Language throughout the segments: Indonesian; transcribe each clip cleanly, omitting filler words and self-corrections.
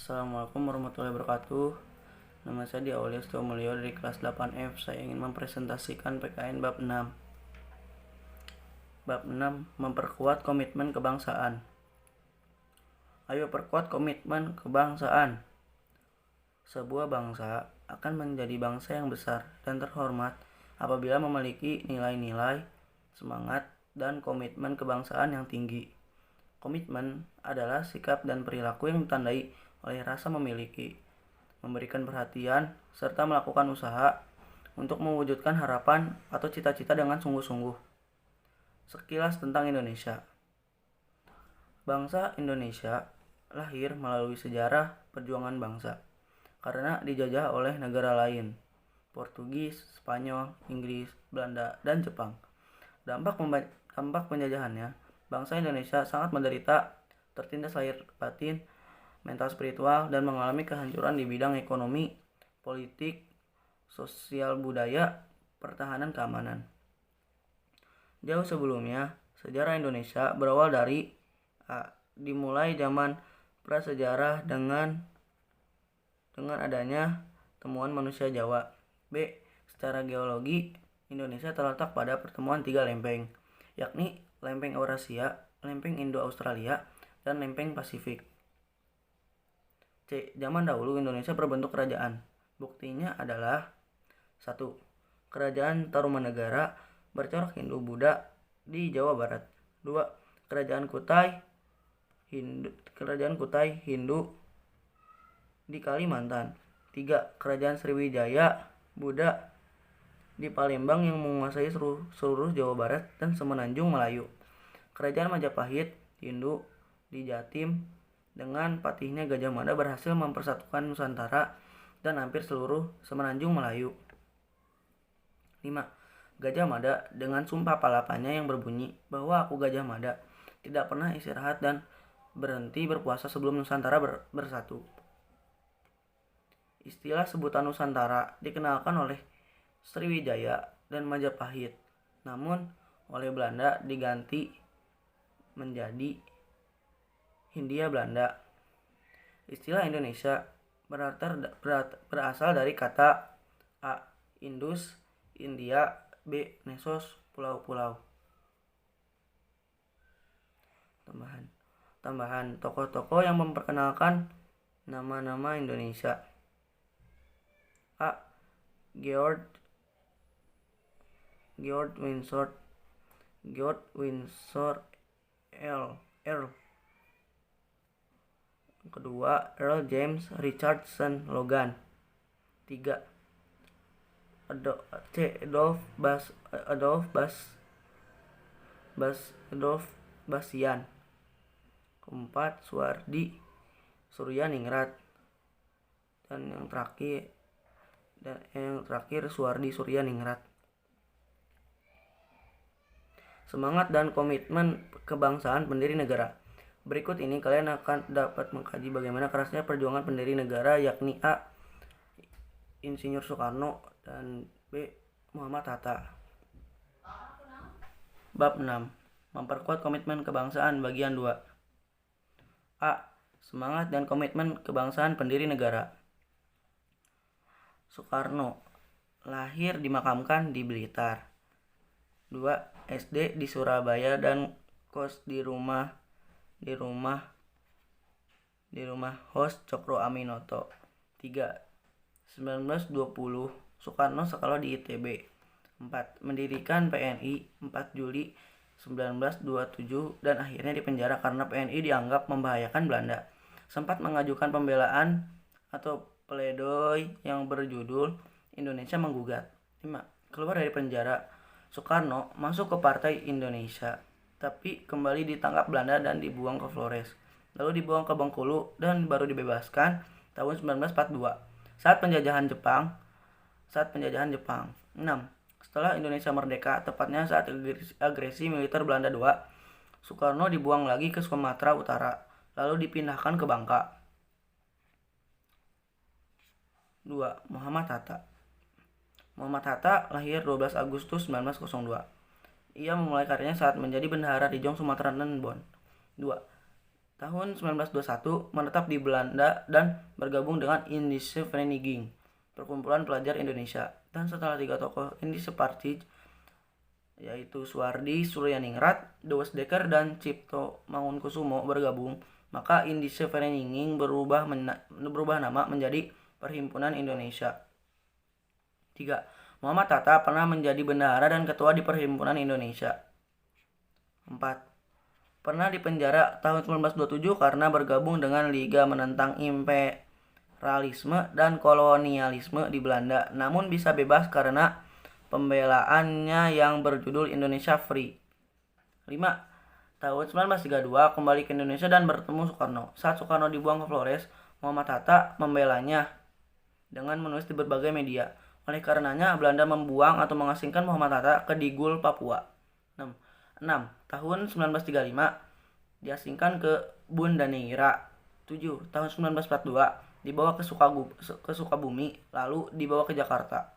Assalamualaikum warahmatullahi wabarakatuh. Nama saya Diaulia Mulyo dari kelas 8F. Saya ingin mempresentasikan PKN bab 6. Bab 6, memperkuat komitmen kebangsaan. Ayo perkuat komitmen kebangsaan. Sebuah bangsa akan menjadi bangsa yang besar dan terhormat apabila memiliki nilai-nilai, semangat, dan komitmen kebangsaan yang tinggi. Komitmen adalah sikap dan perilaku yang ditandai oleh rasa memiliki, memberikan perhatian, serta melakukan usaha untuk mewujudkan harapan atau cita-cita dengan sungguh-sungguh. Sekilas tentang Indonesia. Bangsa Indonesia lahir melalui sejarah perjuangan bangsa karena dijajah oleh negara lain, Portugis, Spanyol, Inggris, Belanda, dan Jepang. Dampak penjajahannya, bangsa Indonesia sangat menderita, tertindas lahir batin, mental spiritual, dan mengalami kehancuran di bidang ekonomi, politik, sosial budaya, pertahanan keamanan. Jauh sebelumnya, sejarah Indonesia berawal dari dimulai zaman prasejarah dengan adanya temuan manusia Jawa. B. Secara geologi, Indonesia terletak pada pertemuan 3 lempeng, yakni lempeng Eurasia, lempeng Indo-Australia, dan lempeng Pasifik. C. Zaman dahulu Indonesia berbentuk kerajaan. Buktinya adalah 1. Kerajaan Tarumanegara bercorak Hindu-Buddha di Jawa Barat. 2. Kerajaan Kutai Hindu di Kalimantan. 3. Kerajaan Sriwijaya Buddha di Palembang yang menguasai seluruh Jawa Barat dan semenanjung Melayu. Kerajaan Majapahit Hindu di Jatim dengan patihnya Gajah Mada berhasil mempersatukan Nusantara dan hampir seluruh semenanjung Melayu. 5. Gajah Mada dengan sumpah palapanya yang berbunyi bahwa aku Gajah Mada tidak pernah istirahat dan berhenti berpuasa sebelum Nusantara bersatu. Istilah sebutan Nusantara dikenalkan oleh Sriwijaya dan Majapahit, namun oleh Belanda diganti menjadi Hindia Belanda. Istilah Indonesia berasal dari kata A. Indus, India, B. Nesos, pulau-pulau. Tambahan tokoh-tokoh yang memperkenalkan nama-nama Indonesia. A. George Windsor Earl. Kedua, Earl James Richardson Logan. 3. Adolf Basian. Keempat, Suwardi Suryaningrat. Dan yang terakhir Suwardi Suryaningrat. Semangat dan komitmen kebangsaan pendiri negara. Berikut ini kalian akan dapat mengkaji bagaimana kerasnya perjuangan pendiri negara, yakni A. Insinyur Soekarno dan B. Muhammad Hatta. Bab 6. Memperkuat komitmen kebangsaan bagian 2. A. Semangat dan komitmen kebangsaan pendiri negara. Soekarno lahir dimakamkan di Blitar. 2. SD di Surabaya dan kos di rumah host Cokro Aminoto. 3. 1920 Soekarno sekolah di ITB. 4. Mendirikan PNI 4 Juli 1927 dan akhirnya dipenjara karena PNI dianggap membahayakan Belanda. Sempat mengajukan pembelaan atau pledoi yang berjudul Indonesia Menggugat. 5. Keluar dari penjara, Soekarno masuk ke Partai Indonesia, tapi kembali ditangkap Belanda dan dibuang ke Flores. Lalu dibuang ke Bengkulu dan baru dibebaskan tahun 1942 saat penjajahan Jepang. 6. Setelah Indonesia merdeka, tepatnya saat agresi militer Belanda II, Soekarno dibuang lagi ke Sumatera Utara, lalu dipindahkan ke Bangka. 2. Muhammad Hatta lahir 12 Agustus 1902. Ia memulai karirnya saat menjadi bendahara di Jong, Sumatera dan Bon. 2. tahun 1921 menetap di Belanda dan bergabung dengan Indische Vereniging, perkumpulan pelajar Indonesia. Dan setelah 3 tokoh Indische Partij, yaitu Suwardi Suryaningrat, Dewes Dekker, dan Cipto Mangunkusumo bergabung, maka Indische Vereniging berubah nama menjadi Perhimpunan Indonesia. 3. Muhammad Hatta pernah menjadi bendahara dan ketua di Perhimpunan Indonesia. 4. Pernah dipenjara tahun 1927 karena bergabung dengan Liga menentang imperialisme dan kolonialisme di Belanda, namun bisa bebas karena pembelaannya yang berjudul Indonesia Free. 5. Tahun 1932 kembali ke Indonesia dan bertemu Soekarno. Saat Soekarno dibuang ke Flores, Muhammad Hatta membelanya dengan menulis di berbagai media. Oleh karenanya, Belanda membuang atau mengasingkan Muhammad Hatta ke Digul, Papua. 6. Tahun 1935 diasingkan ke Banda Neira. 7. Tahun 1942 dibawa ke Sukabumi, lalu dibawa ke Jakarta.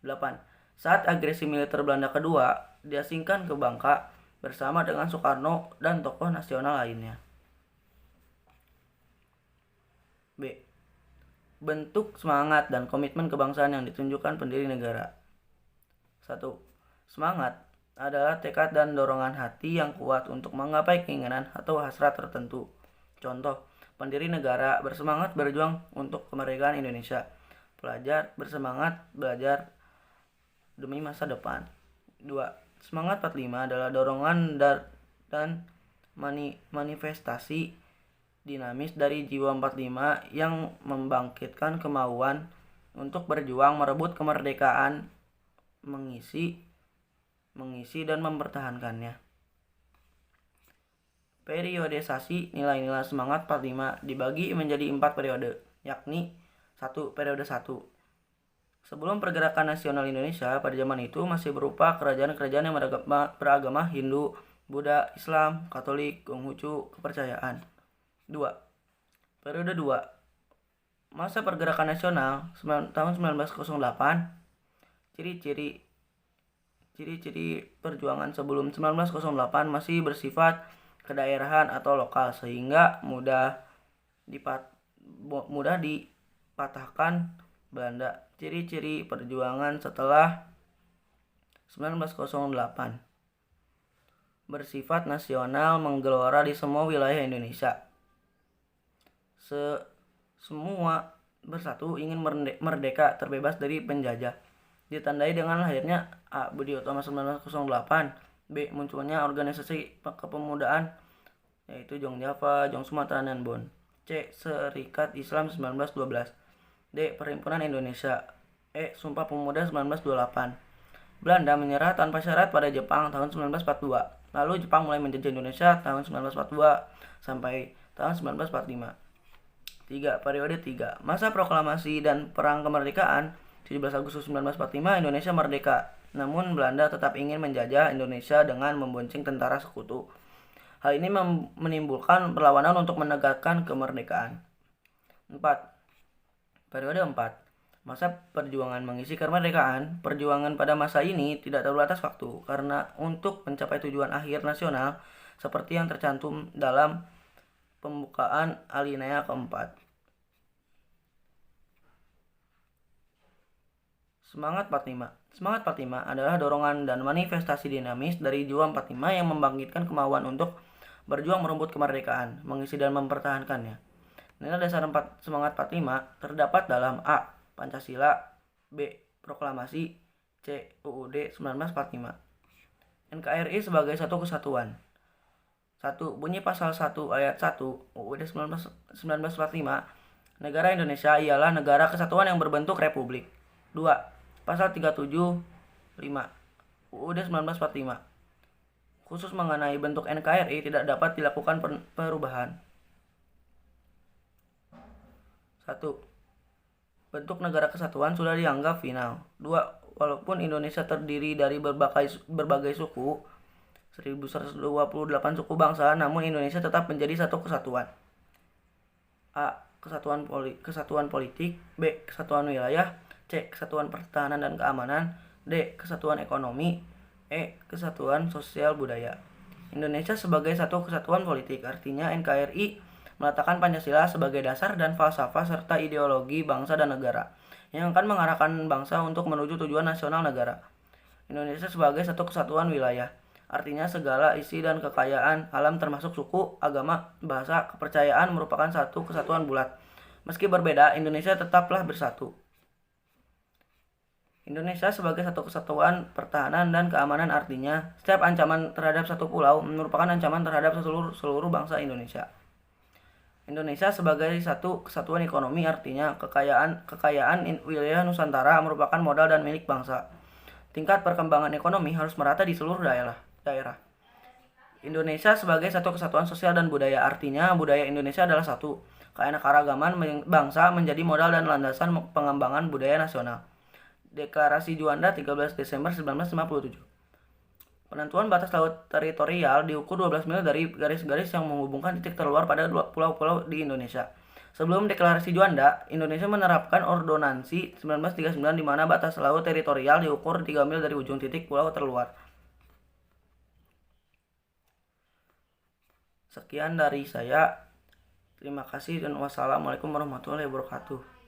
8. Saat agresi militer Belanda kedua, diasingkan ke Bangka bersama dengan Soekarno dan tokoh nasional lainnya. B. Bentuk semangat dan komitmen kebangsaan yang ditunjukkan pendiri negara. 1. Semangat adalah tekad dan dorongan hati yang kuat untuk menggapai keinginan atau hasrat tertentu. Contoh, pendiri negara bersemangat berjuang untuk kemerdekaan Indonesia. Pelajar bersemangat belajar demi masa depan. 2. Semangat 45 adalah dorongan dan manifestasi dinamis dari jiwa 45 yang membangkitkan kemauan untuk berjuang merebut kemerdekaan, mengisi dan mempertahankannya. Periodisasi nilai-nilai semangat 45 dibagi menjadi 4 periode, yakni 1. Periode 1. Sebelum pergerakan nasional Indonesia, pada zaman itu masih berupa kerajaan-kerajaan yang beragama Hindu, Buddha, Islam, Katolik, Konghucu, kepercayaan. 2. Periode 2. Masa pergerakan nasional tahun 1908. Ciri-ciri perjuangan sebelum 1908 masih bersifat kedaerahan atau lokal sehingga mudah dipatahkan Belanda. Ciri-ciri perjuangan setelah 1908 bersifat nasional, menggelora di semua wilayah Indonesia. Semua bersatu ingin merdeka, terbebas dari penjajah. Ditandai dengan lahirnya A. Budi Utomo 1908, B. Munculnya organisasi kepemudaan yaitu Jong Java, Jong Sumatera, dan Bon, C. Serikat Islam 1912, D. Perhimpunan Indonesia, E. Sumpah Pemuda 1928. Belanda menyerah tanpa syarat pada Jepang tahun 1942. Lalu Jepang mulai menjajah Indonesia tahun 1942 sampai tahun 1945. 3. Periode 3. Masa proklamasi dan perang kemerdekaan 17 Agustus 1945 Indonesia merdeka. Namun Belanda tetap ingin menjajah Indonesia dengan membonceng tentara sekutu. Hal ini menimbulkan perlawanan untuk menegakkan kemerdekaan. 4. Periode 4. Masa perjuangan mengisi kemerdekaan. Perjuangan pada masa ini tidak terbatas waktu karena untuk mencapai tujuan akhir nasional seperti yang tercantum dalam pembukaan alinea keempat. Semangat 45. Semangat 45 adalah dorongan dan manifestasi dinamis dari jiwa 45 yang membangkitkan kemauan untuk berjuang merebut kemerdekaan, mengisi dan mempertahankannya. Nilai dasar semangat 45 terdapat dalam A. Pancasila, B. Proklamasi, C. UUD 1945. NKRI sebagai satu kesatuan. 1. Bunyi pasal 1 ayat 1 UUD 1945, negara Indonesia ialah negara kesatuan yang berbentuk republik. 2. Pasal 375 UUD 1945 khusus mengenai bentuk NKRI tidak dapat dilakukan perubahan. 1. Bentuk negara kesatuan sudah dianggap final. 2. Walaupun Indonesia terdiri dari berbagai suku, 1128 suku bangsa, namun Indonesia tetap menjadi satu kesatuan. A. Kesatuan politik, B. Kesatuan wilayah, C. Kesatuan pertahanan dan keamanan, D. Kesatuan ekonomi, E. Kesatuan sosial budaya. Indonesia sebagai satu kesatuan politik, artinya NKRI meletakkan Pancasila sebagai dasar dan falsafah serta ideologi bangsa dan negara yang akan mengarahkan bangsa untuk menuju tujuan nasional negara. Indonesia sebagai satu kesatuan wilayah, artinya segala isi dan kekayaan alam termasuk suku, agama, bahasa, kepercayaan merupakan satu kesatuan bulat. Meski berbeda, Indonesia tetaplah bersatu. Indonesia sebagai satu kesatuan pertahanan dan keamanan artinya setiap ancaman terhadap satu pulau merupakan ancaman terhadap seluruh bangsa Indonesia. Indonesia sebagai satu kesatuan ekonomi artinya kekayaan wilayah Nusantara merupakan modal dan milik bangsa. Tingkat perkembangan ekonomi harus merata di seluruh daerah. Indonesia sebagai satu kesatuan sosial dan budaya artinya budaya Indonesia adalah satu. Keanekaragaman bangsa menjadi modal dan landasan pengembangan budaya nasional. Deklarasi Juanda 13 Desember 1957. Penentuan batas laut teritorial diukur 12 mil dari garis-garis yang menghubungkan titik terluar pada pulau-pulau di Indonesia. Sebelum deklarasi Juanda, Indonesia menerapkan Ordonansi 1939 di mana batas laut teritorial diukur 3 mil dari ujung titik pulau terluar. Sekian dari saya. Terima kasih dan wassalamualaikum warahmatullahi wabarakatuh.